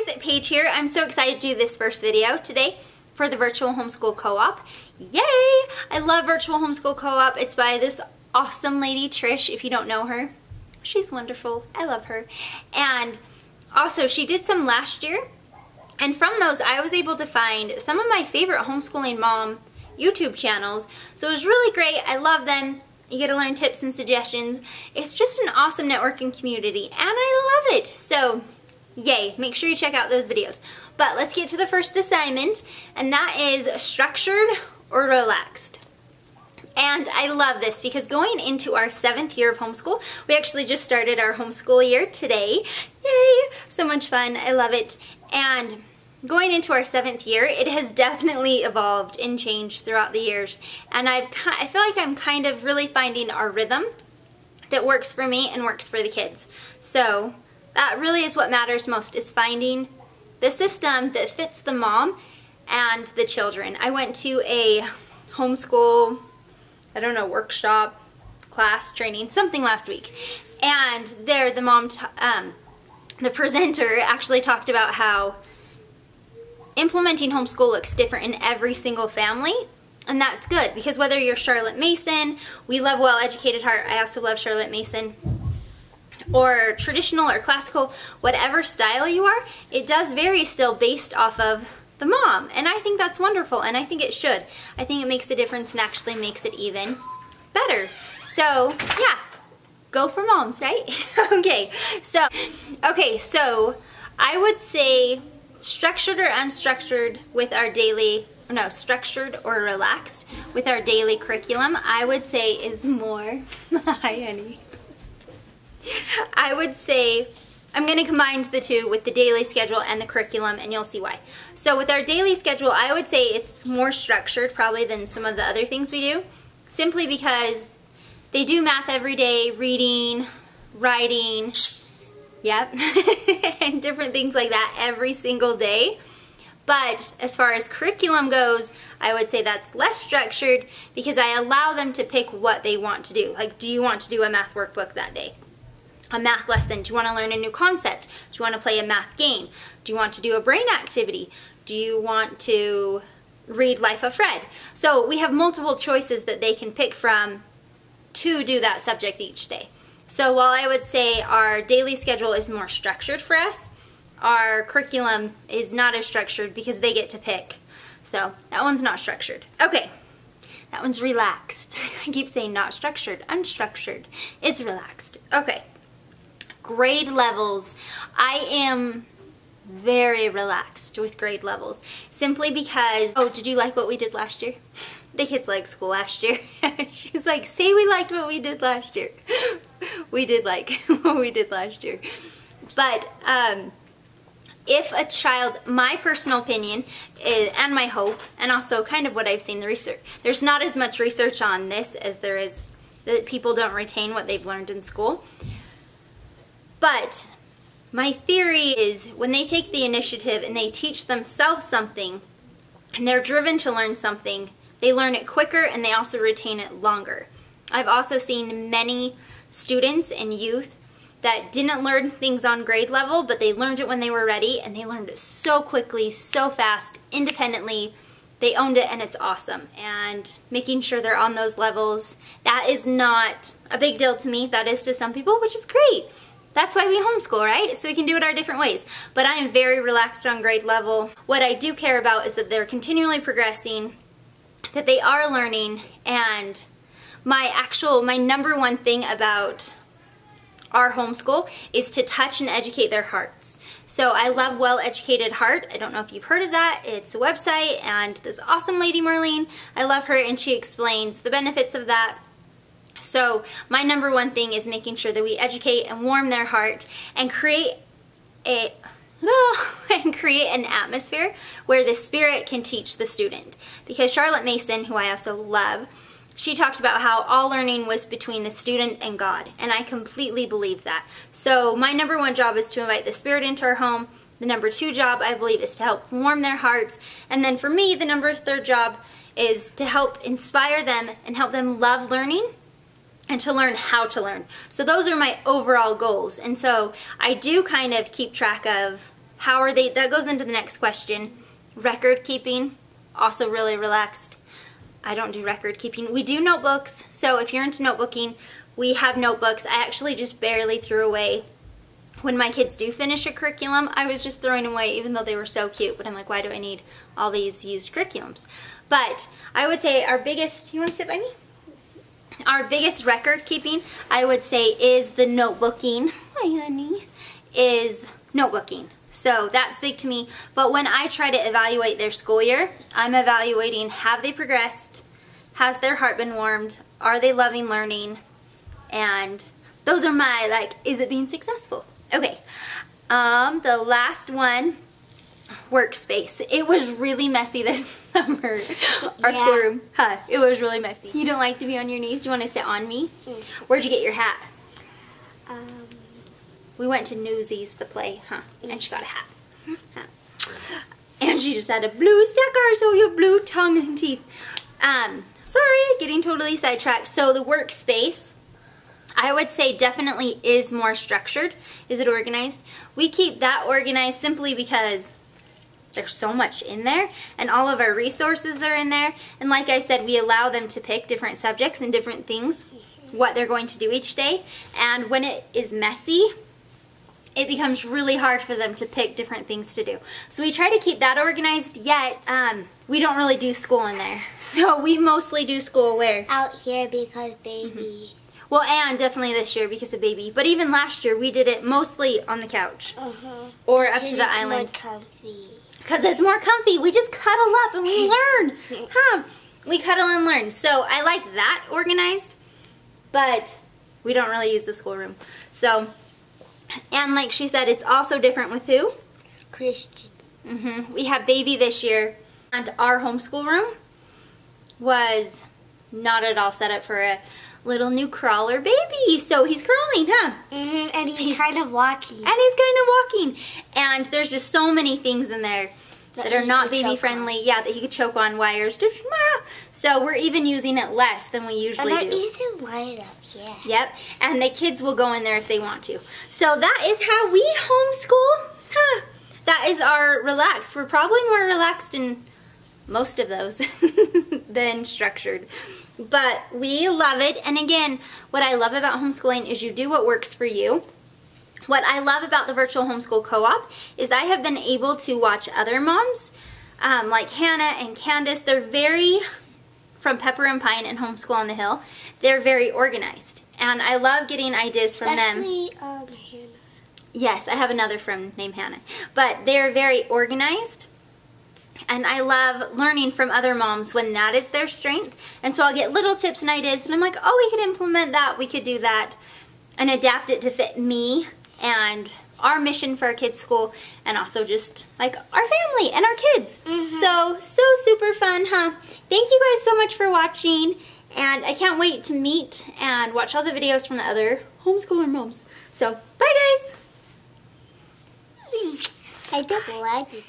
guys, Paige here. I'm so excited to do this first video today for the Virtual Homeschool Co-op. Yay! I love Virtual Homeschool Co-op. It's by this awesome lady, Trish. If you don't know her, she's wonderful. I love her. And also, she did some last year. And from those, I was able to find some of my favorite homeschooling mom YouTube channels. So it was really great. I love them. You get to learn tips and suggestions. It's just an awesome networking community, and I love it. So, yay. Make sure you check out those videos. But let's get to the first assignment, and that is structured or relaxed. And I love this because going into our 7th year of homeschool, we actually just started our homeschool year today. Yay! So much fun. I love it. And going into our 7th year, it has definitely evolved and changed throughout the years. And I feel like I'm kind of really finding our rhythm that works for me and works for the kids. So that really is what matters most, is finding the system that fits the mom and the children. I went to a homeschool, I don't know, workshop, class, training, something last week. And there the mom, the presenter actually talked about how implementing homeschool looks different in every single family, and that's good because whether you're Charlotte Mason, we love Well-Educated Heart, I also love Charlotte Mason, or traditional or classical, whatever style you are, it does vary still based off of the mom, and I think that's wonderful, and I think it should. I think it makes a difference and actually makes it even better. So yeah, go for moms, right? Okay, so I would say structured or unstructured with our daily, no, structured or relaxed with our daily curriculum, I would say is more, hi honey, I would say, I'm going to combine the two with the daily schedule and the curriculum, and you'll see why. So with our daily schedule, I would say it's more structured probably than some of the other things we do, simply because they do math every day, reading, writing, yep, and different things like that every single day. But as far as curriculum goes, I would say that's less structured because I allow them to pick what they want to do. Like, do you want to do a math workbook that day? A math lesson? Do you want to learn a new concept? Do you want to play a math game? Do you want to do a brain activity? Do you want to read Life of Fred? So we have multiple choices that they can pick from to do that subject each day. So while I would say our daily schedule is more structured for us, our curriculum is not as structured because they get to pick. So that one's not structured. Okay, that one's relaxed. I keep saying not structured, unstructured. It's relaxed. Okay, grade levels. I am very relaxed with grade levels simply because, oh, did you like what we did last year? The kids liked school last year. She's like, say we liked what we did last year. We did like what we did last year. But if a child, my personal opinion is, and my hope, and also kind of what I've seen the research, there's not as much research on this as there is that people don't retain what they've learned in school. But my theory is when they take the initiative and they teach themselves something and they're driven to learn something, they learn it quicker and they also retain it longer. I've also seen many students and youth that didn't learn things on grade level, but they learned it when they were ready, and they learned it so quickly, so fast, independently. They owned it, and it's awesome. And making sure they're on those levels, that is not a big deal to me. That is to some people, which is great. That's why we homeschool, right? So we can do it our different ways. But I am very relaxed on grade level. What I do care about is that they're continually progressing, that they are learning, and my number one thing about our homeschool is to touch and educate their hearts. So I love Well-Educated Heart. I don't know if you've heard of that. It's a website, and this awesome lady, Marlene, I love her, and she explains the benefits of that. So my number one thing is making sure that we educate and warm their heart and create an atmosphere where the spirit can teach the student. Because Charlotte Mason, who I also love, she talked about how all learning was between the student and God, and I completely believe that. So my number one job is to invite the Spirit into our home. The number 2 job, I believe, is to help warm their hearts. And then for me, the number 3 job is to help inspire them and help them love learning and to learn how to learn. So those are my overall goals. And so I do kind of keep track of how are they, that goes into the next question. Record keeping, also really relaxed. I don't do record keeping. We do notebooks, so if you're into notebooking, we have notebooks. I actually just barely threw away. When my kids do finish a curriculum, I was just throwing away even though they were so cute, but I'm like, why do I need all these used curriculums? But I would say our biggest, you want to sit by me? Our biggest record keeping, I would say, is the notebooking. Hi, honey. Is notebooking. So that's big to me. But when I try to evaluate their school year, I'm evaluating, have they progressed? Has their heart been warmed? Are they loving learning? And those are my, like, is it being successful? Okay. The last one, workspace. It was really messy this summer. Our schoolroom. Huh. It was really messy. You don't like to be on your knees? Do you want to sit on me? Where'd you get your hat? We went to Newsies, the play, huh? And she got a hat. And she just had a blue sucker, so your blue tongue and teeth. Sorry, getting totally sidetracked. So the workspace, I would say definitely is more structured. Is it organized? We keep that organized simply because there's so much in there and all of our resources are in there. And like I said, we allow them to pick different subjects and different things, what they're going to do each day. And when it is messy, it becomes really hard for them to pick different things to do. So we try to keep that organized, yet we don't really do school in there. So we mostly do school where? Out here because baby. Well, and definitely this year because of baby. But even last year, we did it mostly on the couch. Or up to the island. Because it's more comfy. We just cuddle up and we learn. Huh? We cuddle and learn. So I like that organized, but we don't really use the schoolroom. So, and like she said, it's also different with who? Christian. We have baby this year, and our homeschool room was not at all set up for a little new crawler baby. So he's crawling, huh? And he's kind of walking. And he's kind of walking. And there's just so many things in there that are not baby friendly. Yeah, that he could choke on wires. Just, so we're even using it less than we usually do. And they're using wires up here. Yep. And the kids will go in there if they want to. So that is how we homeschool. Huh. That is our relaxed. We're probably more relaxed in most of those than structured. But we love it. And again, what I love about homeschooling is you do what works for you. What I love about the virtual homeschool co-op is I have been able to watch other moms like Hannah and Candace. They're very, from Pepper and Pine and Homeschool on the Hill, they're very organized. And I love getting ideas from them. Hannah. Yes, I have another friend named Hannah. But they're very organized. And I love learning from other moms when that is their strength. And so I'll get little tips and ideas and I'm like, oh, we could implement that, we could do that, and adapt it to fit me and our mission for our kids' school, and also just like our family and our kids. So super fun, huh? Thank you guys so much for watching, and I can't wait to meet and watch all the videos from the other homeschooler moms. So, bye guys! I don't like it.